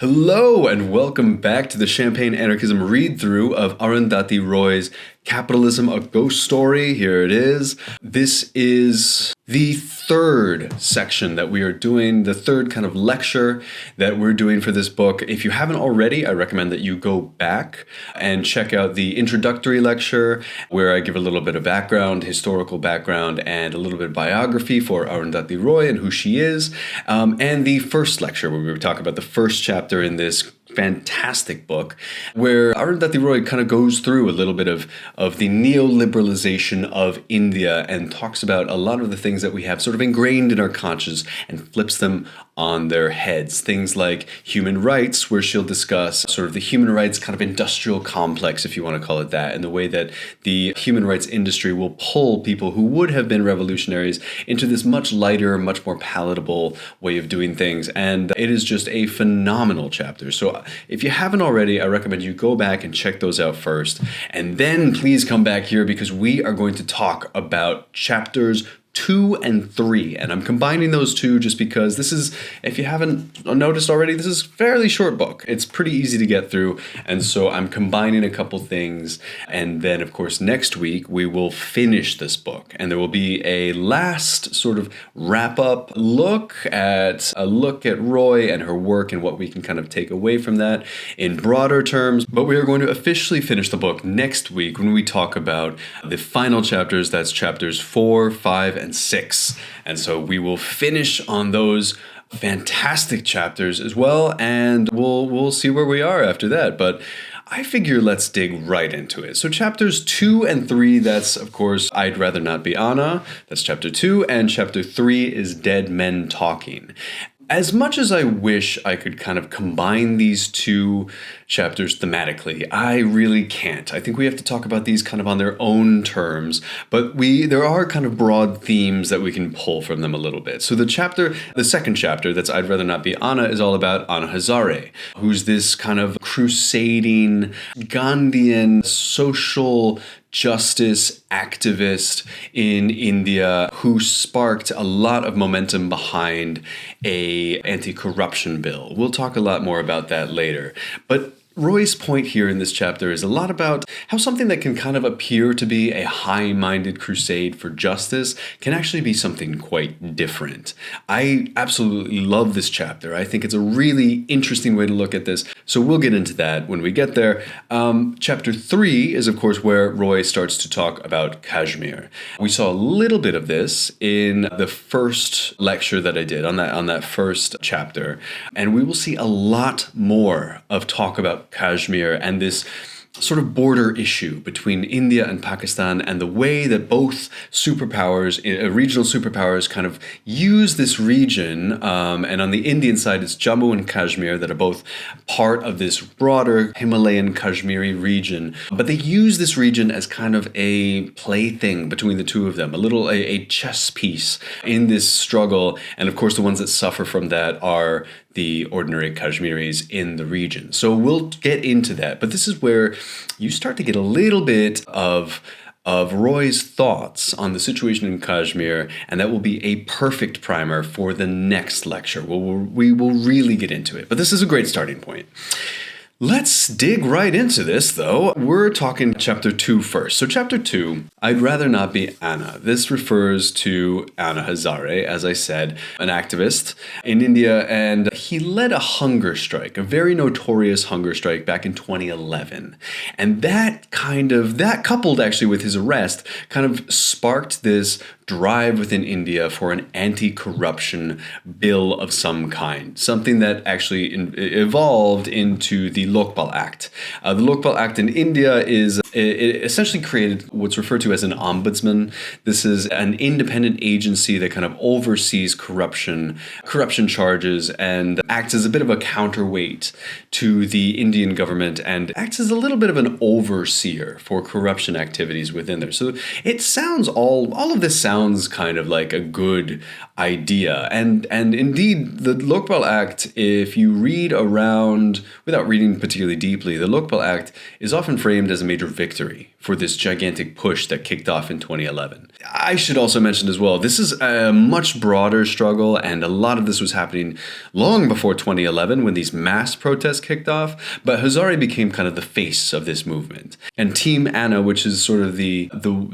Hello and welcome back to the Champagne Anarchism read-through of Arundhati Roy's Capitalism, a Ghost Story. Here it is. This is the third section that we are doing, the third kind of lecture that we're doing for this book. If you haven't already, I recommend that you go back and check out the introductory lecture where I give a little bit of background, historical background, and a little bit of biography for Arundhati Roy and who she is, and the first lecture where we talk about the first chapter in this fantastic book where Arundhati Roy kind of goes through a little bit of the neoliberalization of India and talks about a lot of the things that we have sort of ingrained in our conscience and flips them on their heads. Things like human rights, where she'll discuss sort of the human rights kind of industrial complex, if you want to call it that, and the way that the human rights industry will pull people who would have been revolutionaries into this much lighter, much more palatable way of doing things. And it is just a phenomenal chapter. So if you haven't already, I recommend you go back and check those out first. And then please come back here because we are going to talk about chapters 2 and 3, and I'm combining those two just because this is, if you haven't noticed already, this is a fairly short book. It's pretty easy to get through, and so I'm combining a couple things, and then of course next week we will finish this book, and there will be a last sort of wrap-up look at Roy and her work and what we can kind of take away from that in broader terms, but we are going to officially finish the book next week when we talk about the final chapters. That's chapters 4, 5, and 6. And so we will finish on those fantastic chapters as well, and we'll see where we are after that. But I figure let's dig right into it. So chapters 2 and 3, that's of course I'd Rather Not Be Anna. That's chapter 2, and chapter 3 is Dead Men Talking. As much as I wish I could kind of combine these two chapters thematically, I really can't. I think we have to talk about these kind of on their own terms, but there are kind of broad themes that we can pull from them a little bit. So the second chapter, that's I'd Rather Not Be Anna, is all about Anna Hazare, who's this kind of crusading, Gandhian social justice activist in India who sparked a lot of momentum behind a anti-corruption bill. We'll talk a lot more about that later. But Roy's point here in this chapter is a lot about how something that can kind of appear to be a high-minded crusade for justice can actually be something quite different. I absolutely love this chapter. I think it's a really interesting way to look at this. So we'll get into that when we get there. Chapter 3 is, of course, where Roy starts to talk about Kashmir. We saw a little bit of this in the first lecture that I did on that first chapter, and we will see a lot more of talk about Kashmir and this sort of border issue between India and Pakistan and the way that both superpowers, regional superpowers, kind of use this region. And on the Indian side, it's Jammu and Kashmir that are both part of this broader Himalayan Kashmiri region. But they use this region as kind of a plaything between the two of them, a chess piece in this struggle. And of course, the ones that suffer from that are the ordinary Kashmiris in the region. So we'll get into that. But this is where you start to get a little bit of Roy's thoughts on the situation in Kashmir, and that will be a perfect primer for the next lecture. We will really get into it. But this is a great starting point. Let's dig right into this, though. We're talking chapter 2 first. So chapter 2, I'd Rather Not Be Anna. This refers to Anna Hazare, as I said, an activist in India, and he led a hunger strike, a very notorious hunger strike back in 2011. And that coupled actually with his arrest, kind of sparked this drive within India for an anti-corruption bill of some kind, something that actually evolved into the Lokpal Act. The Lokpal Act in India it essentially created what's referred to as an ombudsman. This is an independent agency that kind of oversees corruption charges and acts as a bit of a counterweight to the Indian government and acts as a little bit of an overseer for corruption activities within there. So it sounds all of this sounds kind of like a good idea. And indeed, the Lokpal Act, if you read around, without reading particularly deeply, the Lokpal Act is often framed as a major victory for this gigantic push that kicked off in 2011. I should also mention as well, this is a much broader struggle, and a lot of this was happening long before 2011 when these mass protests kicked off, but Hazare became kind of the face of this movement. And Team Anna, which is sort of the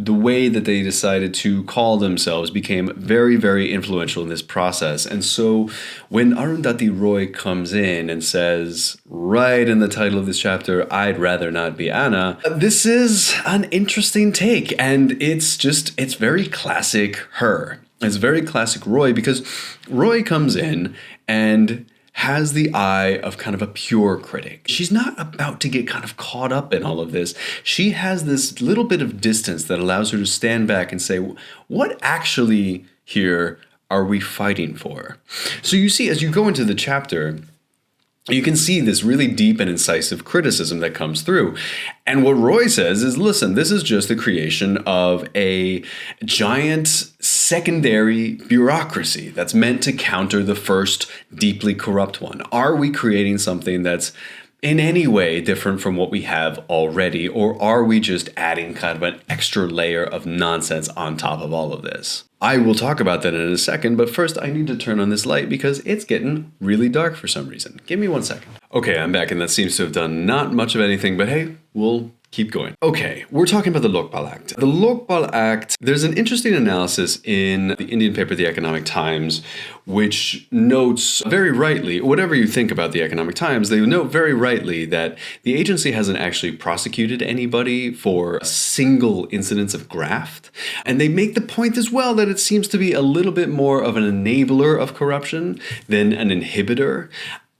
way that they decided to call themselves, became very, very influential in this process. And so when Arundhati Roy comes in and says, right in the title of this chapter, I'd rather not be Anna, this is an interesting take, and it's very classic her. It's very classic Roy, because Roy comes in and has the eye of kind of a pure critic. She's not about to get kind of caught up in all of this. She has this little bit of distance that allows her to stand back and say, what actually here are we fighting for? So you see, as you go into the chapter, you can see this really deep and incisive criticism that comes through. And what Roy says is, listen, this is just the creation of a giant secondary bureaucracy that's meant to counter the first deeply corrupt one. Are we creating something that's in any way different from what we have already, or are we just adding kind of an extra layer of nonsense on top of all of this? I will talk about that in a second, but first I need to turn on this light because it's getting really dark for some reason. Give me 1 second. Okay, I'm back, and that seems to have done not much of anything, but hey, we'll keep going. Okay, we're talking about the Lokpal Act. The Lokpal Act, there's an interesting analysis in the Indian paper, The Economic Times, which notes very rightly, whatever you think about the Economic Times, they note very rightly that the agency hasn't actually prosecuted anybody for single incidents of graft. And they make the point as well that it seems to be a little bit more of an enabler of corruption than an inhibitor.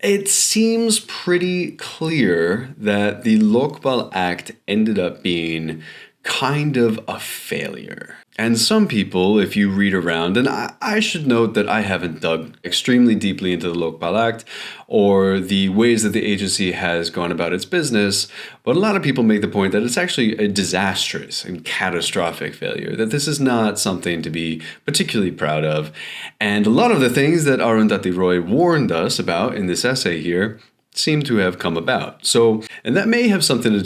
It seems pretty clear that the Lokpal Act ended up being kind of a failure. And some people, if you read around, and I should note that I haven't dug extremely deeply into the Lokpal Act or the ways that the agency has gone about its business, but a lot of people make the point that it's actually a disastrous and catastrophic failure, that this is not something to be particularly proud of. And a lot of the things that Arundhati Roy warned us about in this essay here seem to have come about. So, and that may have something to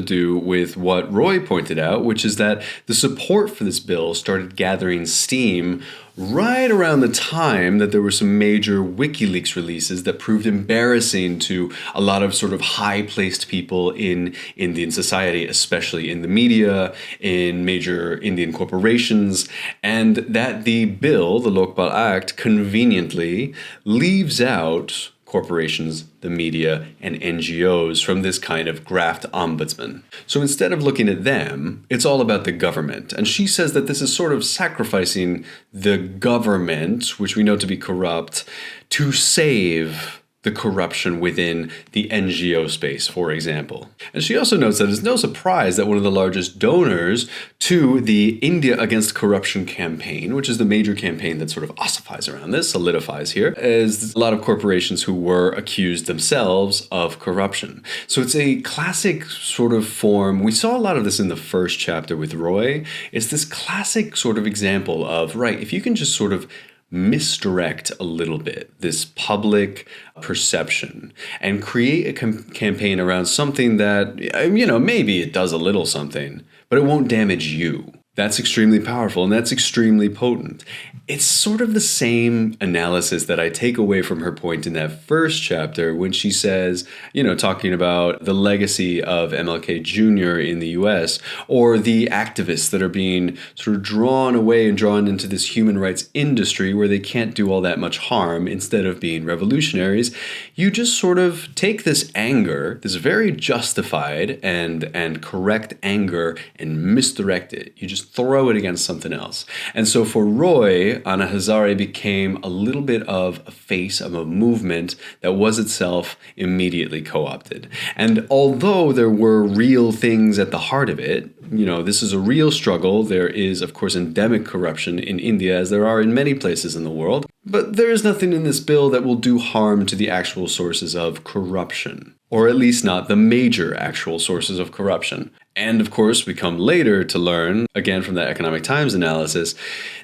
do with what Roy pointed out, which is that the support for this bill started gathering steam right around the time that there were some major WikiLeaks releases that proved embarrassing to a lot of sort of high-placed people in Indian society, especially in the media, in major Indian corporations, and that the bill, the Lokpal Act, conveniently leaves out corporations, the media, and NGOs from this kind of graft ombudsman. So instead of looking at them, it's all about the government. And she says that this is sort of sacrificing the government, which we know to be corrupt, to save the corruption within the NGO space, for example. And she also notes that it's no surprise that one of the largest donors to the India Against Corruption campaign, which is the major campaign that sort of ossifies around this, solidifies here, is a lot of corporations who were accused themselves of corruption. So it's a classic sort of form. We saw a lot of this in the first chapter with Roy. It's this classic sort of example of, right, if you can just sort of misdirect a little bit this public perception and create a campaign around something that, maybe it does a little something, but it won't damage you. That's extremely powerful, and that's extremely potent. It's sort of the same analysis that I take away from her point in that first chapter when she says, talking about the legacy of MLK Jr. in the US, or the activists that are being sort of drawn away and drawn into this human rights industry where they can't do all that much harm instead of being revolutionaries. You just sort of take this anger, this very justified and correct anger, and misdirect it. You just throw it against something else. And so for Roy, Anna Hazare became a little bit of a face of a movement that was itself immediately co-opted. And although there were real things at the heart of it, this is a real struggle. There is, of course, endemic corruption in India, as there are in many places in the world. But there is nothing in this bill that will do harm to the actual sources of corruption, or at least not the major actual sources of corruption. And of course, we come later to learn, again from that Economic Times analysis,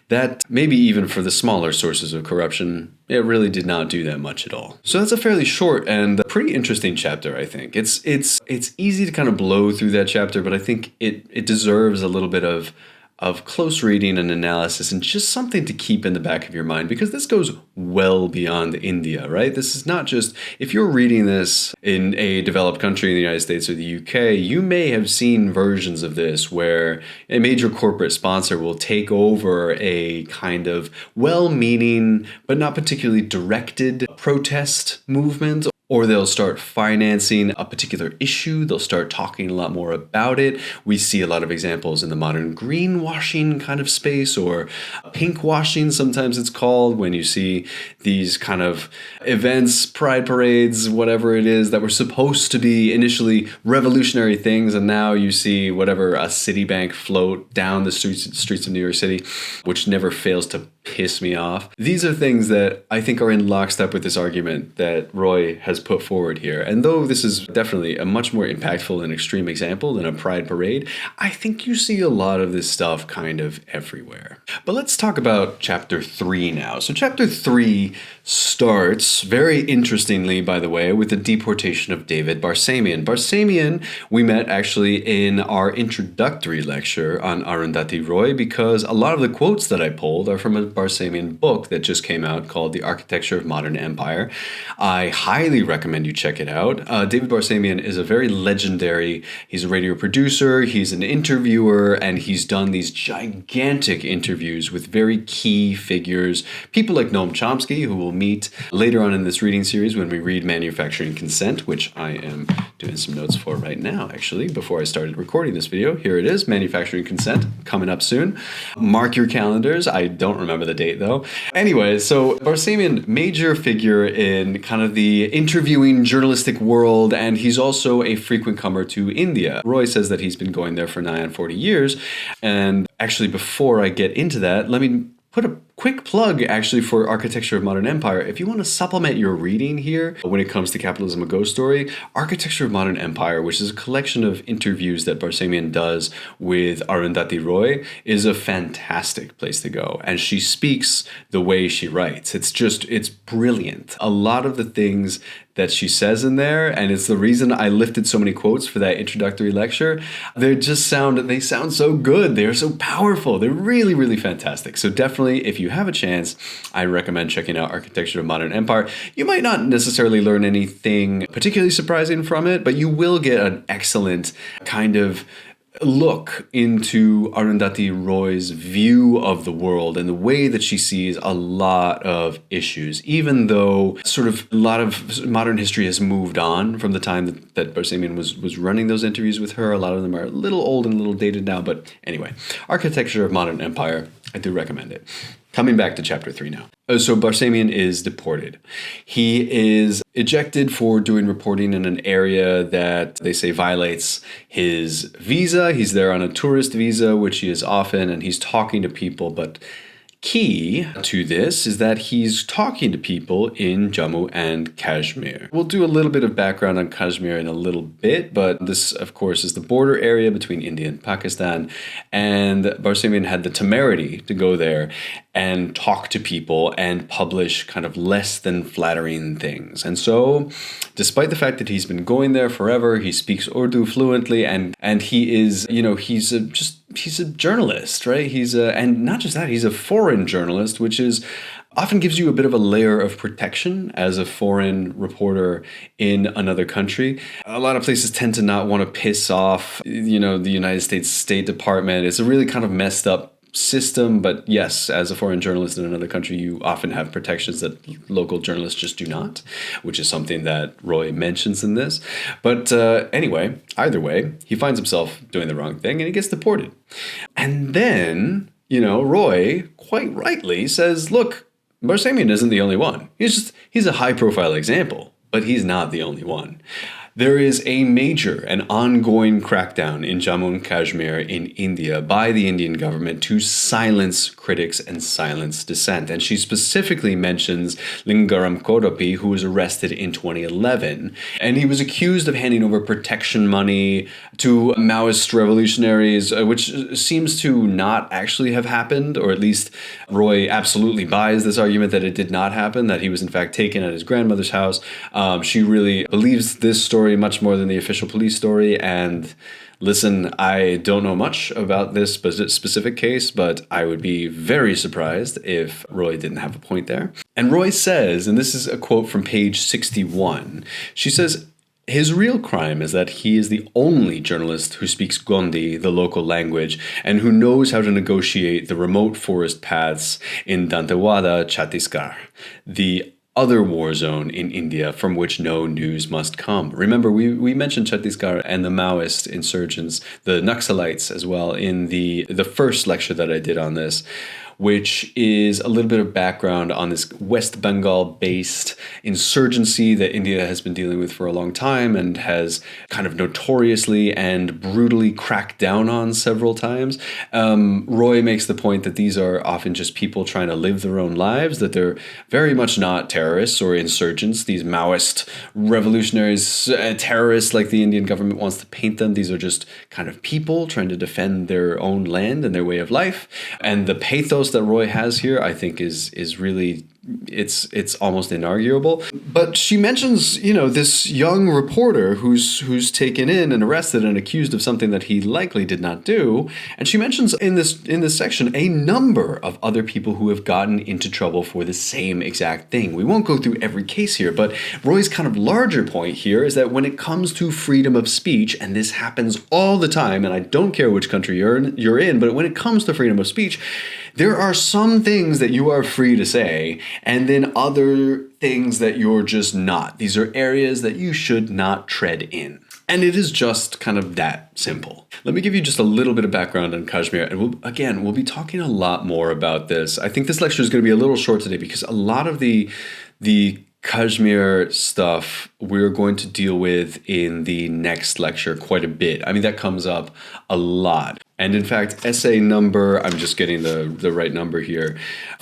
that maybe even for the smaller sources of corruption, it really did not do that much at all. So that's a fairly short and pretty interesting chapter, I think. It's easy to kind of blow through that chapter, but I think it deserves a little bit of close reading and analysis and just something to keep in the back of your mind, because this goes well beyond India, right? This is not just, if you're reading this in a developed country in the United States or the UK, you may have seen versions of this where a major corporate sponsor will take over a kind of well-meaning but not particularly directed protest movement, or they'll start financing a particular issue. They'll start talking a lot more about it. We see a lot of examples in the modern greenwashing kind of space, or pinkwashing, sometimes it's called, when you see these kind of events, pride parades, whatever it is, that were supposed to be initially revolutionary things, and now you see whatever, a Citibank float down the streets of New York City, which never fails to piss me off. These are things that I think are in lockstep with this argument that Roy has put forward here. And though this is definitely a much more impactful and extreme example than a pride parade, I think you see a lot of this stuff kind of everywhere. But let's talk about chapter 3 now. So chapter 3 starts, very interestingly, by the way, with the deportation of David Barsamian. Barsamian, we met actually in our introductory lecture on Arundhati Roy, because a lot of the quotes that I pulled are from a Barsamian book that just came out called The Architecture of Modern Empire. I highly recommend you check it out. David Barsamian is a very legendary, he's a radio producer, he's an interviewer, and he's done these gigantic interviews with very key figures, people like Noam Chomsky, who we'll meet later on in this reading series when we read Manufacturing Consent, which I am doing some notes for right now, actually, before I started recording this video. Here it is, Manufacturing Consent, coming up soon. Mark your calendars. I don't remember the date, though. Anyway, so Barsamian, major figure in kind of the interviewing journalistic world, and he's also a frequent comer to India. Roy says that he's been going there for nigh on 40 years, and actually, before I get into that, let me put a quick plug actually for Architecture of Modern Empire. If you want to supplement your reading here when it comes to Capitalism, a Ghost Story, Architecture of Modern Empire, which is a collection of interviews that Barsamian does with Arundhati Roy, is a fantastic place to go. And she speaks the way she writes. It's brilliant. A lot of the things that she says in there, and it's the reason I lifted so many quotes for that introductory lecture, they sound so good. They're so powerful. They're really, really fantastic. So definitely, if you have a chance, I recommend checking out Architecture of Modern Empire. You might not necessarily learn anything particularly surprising from it, but you will get an excellent kind of look into Arundhati Roy's view of the world and the way that she sees a lot of issues, even though sort of a lot of modern history has moved on from the time that Barsamian was running those interviews with her. A lot of them are a little old and a little dated now, but anyway, Architecture of Modern Empire, I do recommend it. Coming back to chapter 3 now. So Barsamian is deported. He is ejected for doing reporting in an area that they say violates his visa. He's there on a tourist visa, which he is often, and he's talking to people, but key to this is that he's talking to people in Jammu and Kashmir. We'll do a little bit of background on Kashmir in a little bit, but this, of course, is the border area between India and Pakistan, and Barsamian had the temerity to go there and talk to people and publish kind of less than flattering things. And so, despite the fact that he's been going there forever, he speaks Urdu fluently, and he is, he's a journalist, right? And not just that, he's a foreign journalist, which is often gives you a bit of a layer of protection as a foreign reporter in another country. A lot of places tend to not want to piss off, the United States State Department. It's a really kind of messed up system, but yes, as a foreign journalist in another country, you often have protections that local journalists just do not, which is something that Roy mentions in this. But anyway, either way, he finds himself doing the wrong thing and he gets deported. And then, Roy quite rightly says, look, Barsamian isn't the only one. He's a high-profile example, but he's not the only one. There is a major and ongoing crackdown in Jammu and Kashmir in India by the Indian government to silence critics and silence dissent. And she specifically mentions Lingaram Kodapi, who was arrested in 2011. And he was accused of handing over protection money to Maoist revolutionaries, which seems to not actually have happened, or at least Roy absolutely buys this argument that it did not happen, that he was in fact taken at his grandmother's house. She really believes this story much more than the official police story. And listen, I don't know much about this specific case, but I would be very surprised if Roy didn't have a point there. And Roy says, and this is a quote from page 61, she says, his real crime is that he is the only journalist who speaks Gondi, the local language, and who knows how to negotiate the remote forest paths in Dantewada, Chhattisgarh, the other war zone in India from which no news must come. Remember, we mentioned Chhattisgarh and the Maoist insurgents, the Naxalites as well, in the first lecture that I did on this, which is a little bit of background on this West Bengal-based insurgency that India has been dealing with for a long time and has kind of notoriously and brutally cracked down on several times. Roy makes the point that these are often just people trying to live their own lives, that they're very much not terrorists or insurgents, these Maoist revolutionaries, terrorists like the Indian government wants to paint them. These are just kind of people trying to defend their own land and their way of life. And the pathos that Roy has here, I think, is really, it's almost inarguable. But she mentions, this young reporter who's taken in and arrested and accused of something that he likely did not do. And she mentions in this section a number of other people who have gotten into trouble for the same exact thing. We won't go through every case here, but Roy's kind of larger point here is that when it comes to freedom of speech, and this happens all the time, and I don't care which country you're in, but when it comes to freedom of speech, there are some things that you are free to say, and then other things that you're just not. These are areas that you should not tread in. And it is just kind of that simple. Let me give you just a little bit of background on Kashmir. And we'll be talking a lot more about this. I think this lecture is going to be a little short today because a lot of the Kashmir stuff we're going to deal with in the next lecture quite a bit. I mean, that comes up a lot. And in fact, essay number, I'm just getting the right number here,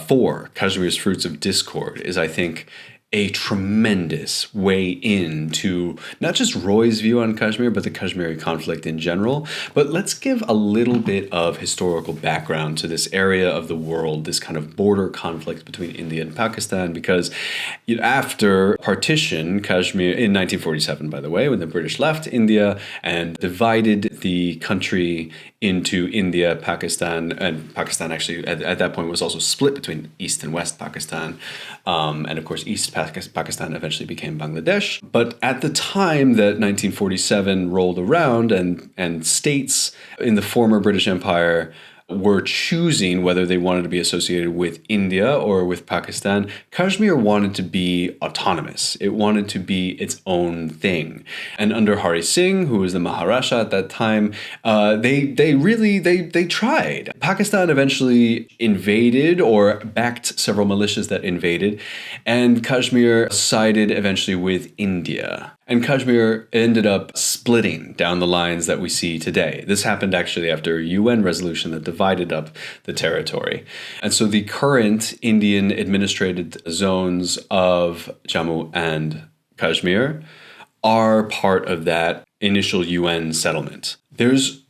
4, Kashmir's Fruits of Discord, is, I think, a tremendous way into not just Roy's view on Kashmir, but the Kashmiri conflict in general. But let's give a little bit of historical background to this area of the world, this kind of border conflict between India and Pakistan, because after partition, Kashmir, in 1947, by the way, when the British left India and divided the country into India, Pakistan, and Pakistan actually at that point was also split between East and West Pakistan. And of course, East Pakistan eventually became Bangladesh. But at the time that 1947 rolled around and states in the former British Empire were choosing whether they wanted to be associated with India or with Pakistan, Kashmir wanted to be autonomous. It wanted to be its own thing. And under Hari Singh, who was the Maharaja at that time, they tried. Pakistan eventually invaded or backed several militias that invaded, and Kashmir sided eventually with India. And Kashmir ended up splitting down the lines that we see today. This happened actually after a UN resolution that divided up the territory. And so the current Indian administrated zones of Jammu and Kashmir are part of that initial UN settlement. There's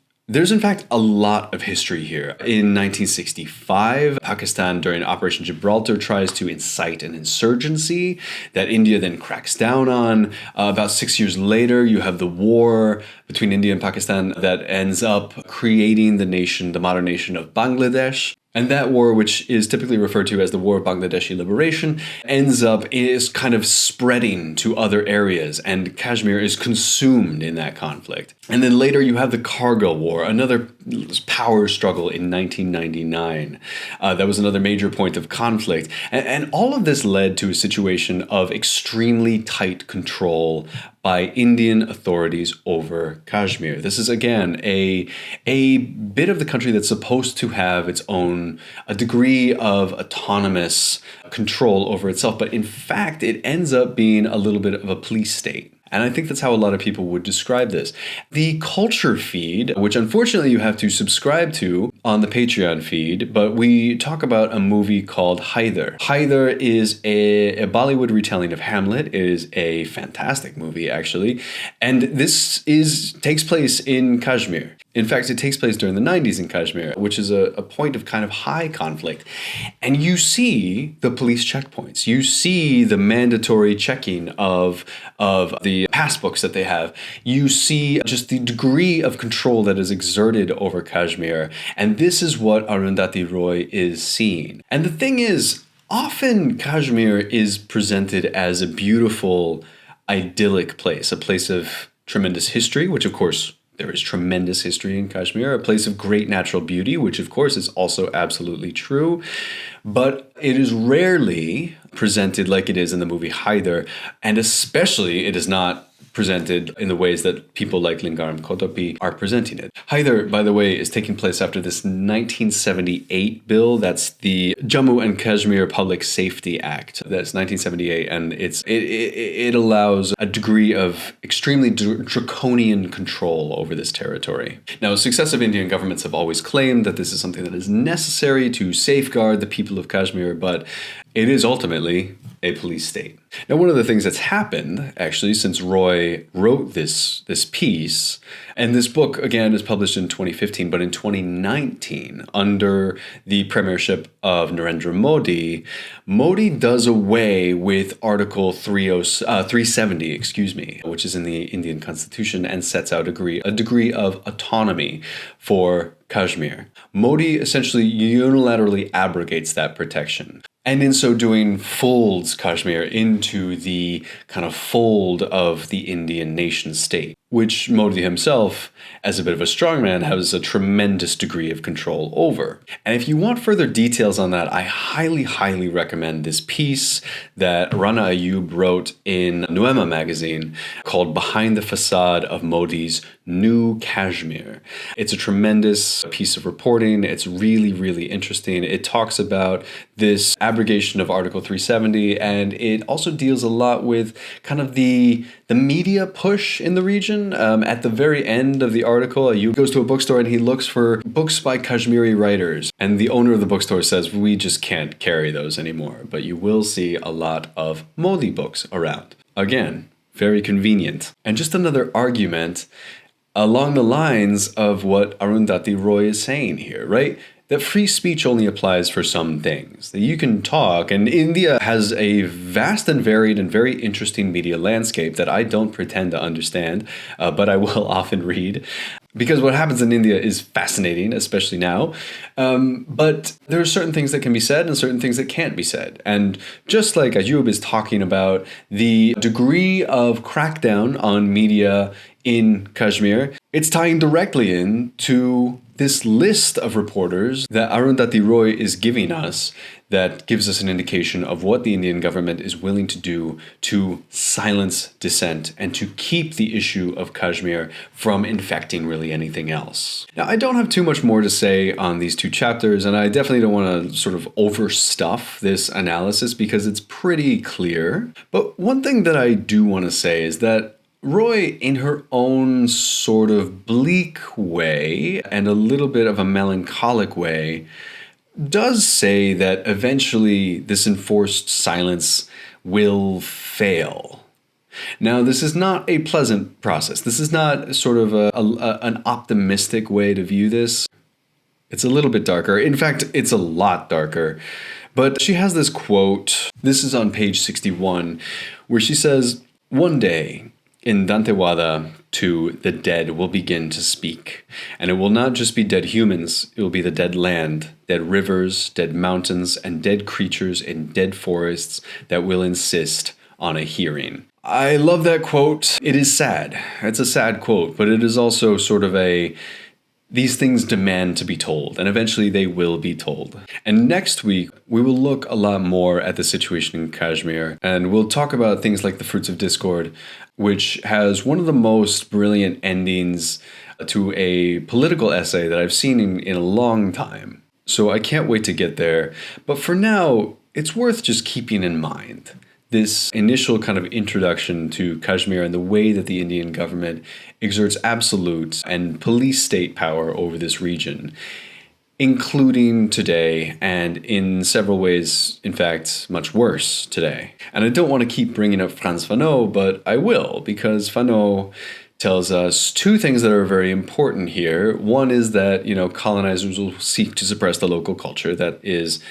in fact a lot of history here. In 1965, Pakistan during Operation Gibraltar tries to incite an insurgency that India then cracks down on. About 6 years later, you have the war between India and Pakistan that ends up creating the modern nation of Bangladesh. And that war, which is typically referred to as the War of Bangladeshi Liberation, is kind of spreading to other areas, and Kashmir is consumed in that conflict. And then later you have the Kargil War, another power struggle in 1999. That was another major point of conflict. And all of this led to a situation of extremely tight control by Indian authorities over Kashmir. This is, again, a bit of the country that's supposed to have a degree of autonomous control over itself, but in fact, it ends up being a little bit of a police state. And I think that's how a lot of people would describe this. The culture feed, which unfortunately you have to subscribe to on the Patreon feed, but we talk about a movie called Haider. Haider is a Bollywood retelling of Hamlet. It is a fantastic movie, actually. And this takes place in Kashmir. In fact, it takes place during the 90s in Kashmir, which is a point of kind of high conflict. And you see the police checkpoints. You see the mandatory checking of the passbooks that they have. You see just the degree of control that is exerted over Kashmir. And this is what Arundhati Roy is seeing. And the thing is, often Kashmir is presented as a beautiful, idyllic place, a place of tremendous history, which of course there is tremendous history in Kashmir, a place of great natural beauty, which of course is also absolutely true. But it is rarely presented like it is in the movie Haider, and especially it is not presented in the ways that people like Lingaram Kodapi are presenting it. Haider, by the way, is taking place after this 1978 bill. That's the Jammu and Kashmir Public Safety Act. That's 1978, and it allows a degree of extremely draconian control over this territory. Now, successive Indian governments have always claimed that this is something that is necessary to safeguard the people of Kashmir, but it is ultimately a police state. Now, one of the things that's happened, actually, since Roy wrote this piece, and this book, again, is published in 2015, but in 2019, under the premiership of Narendra Modi, Modi does away with Article 370, which is in the Indian Constitution, and sets out a degree of autonomy for Kashmir. Modi essentially unilaterally abrogates that protection. And in so doing, folds Kashmir into the kind of fold of the Indian nation state, which Modi himself, as a bit of a strongman, has a tremendous degree of control over. And if you want further details on that, I highly, highly recommend this piece that Rana Ayub wrote in Noema magazine called Behind the Facade of Modi's New Kashmir. It's a tremendous piece of reporting. It's really, really interesting. It talks about this abrogation of Article 370, and it also deals a lot with kind of the media push in the region. At the very end of the article, Ayub goes to a bookstore and he looks for books by Kashmiri writers. And the owner of the bookstore says, we just can't carry those anymore. But you will see a lot of Modi books around. Again, very convenient. And just another argument along the lines of what Arundhati Roy is saying here, right? That free speech only applies for some things. That you can talk, and India has a vast and varied and very interesting media landscape that I don't pretend to understand, but I will often read. Because what happens in India is fascinating, especially now. But there are certain things that can be said and certain things that can't be said. And just like Ayub is talking about the degree of crackdown on media in Kashmir, it's tying directly in to this list of reporters that Arundhati Roy is giving us that gives us an indication of what the Indian government is willing to do to silence dissent and to keep the issue of Kashmir from infecting really anything else. Now, I don't have too much more to say on these two chapters, and I definitely don't want to sort of overstuff this analysis because it's pretty clear. But one thing that I do want to say is that Roy, in her own sort of bleak way and a little bit of a melancholic way, does say that eventually this enforced silence will fail. Now, this is not a pleasant process. This is not sort of an optimistic way to view this. It's a little bit darker. In fact, it's a lot darker. But she has this quote, this is on page 61, where she says, "One day, in Dantewada, too, the dead will begin to speak. And it will not just be dead humans, it will be the dead land, dead rivers, dead mountains, and dead creatures in dead forests that will insist on a hearing." I love that quote. It is sad. It's a sad quote, but it is also sort of these things demand to be told, and eventually they will be told. And next week, we will look a lot more at the situation in Kashmir, and we'll talk about things like The Fruits of Discord, which has one of the most brilliant endings to a political essay that I've seen in a long time. So I can't wait to get there. But for now, it's worth just keeping in mind this initial kind of introduction to Kashmir and the way that the Indian government exerts absolute and police state power over this region, including today, and in several ways, in fact, much worse today. And I don't want to keep bringing up Frantz Fanon, but I will, because Fanon tells us two things that are very important here. One is that, colonizers will seek to suppress the local culture. That is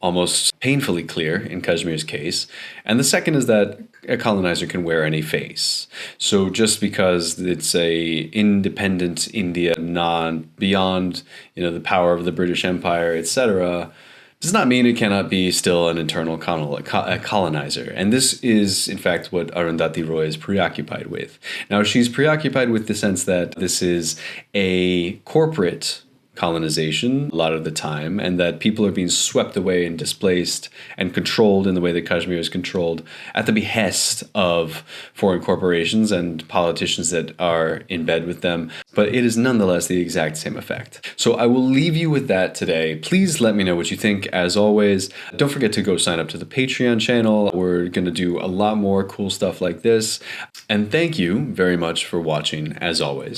almost painfully clear in Kashmir's case. And the second is that a colonizer can wear any face. So just because it's a independent India, not beyond, the power of the British Empire, etc., does not mean it cannot be still an internal colonizer. And this is, in fact, what Arundhati Roy is preoccupied with. Now, she's preoccupied with the sense that this is a corporate colonization a lot of the time, and that people are being swept away and displaced and controlled in the way that Kashmir is controlled at the behest of foreign corporations and politicians that are in bed with them. But it is nonetheless the exact same effect. So I will leave you with that today. Please let me know what you think. As always, don't forget to go sign up to the Patreon channel. We're going to do a lot more cool stuff like this. And thank you very much for watching, as always.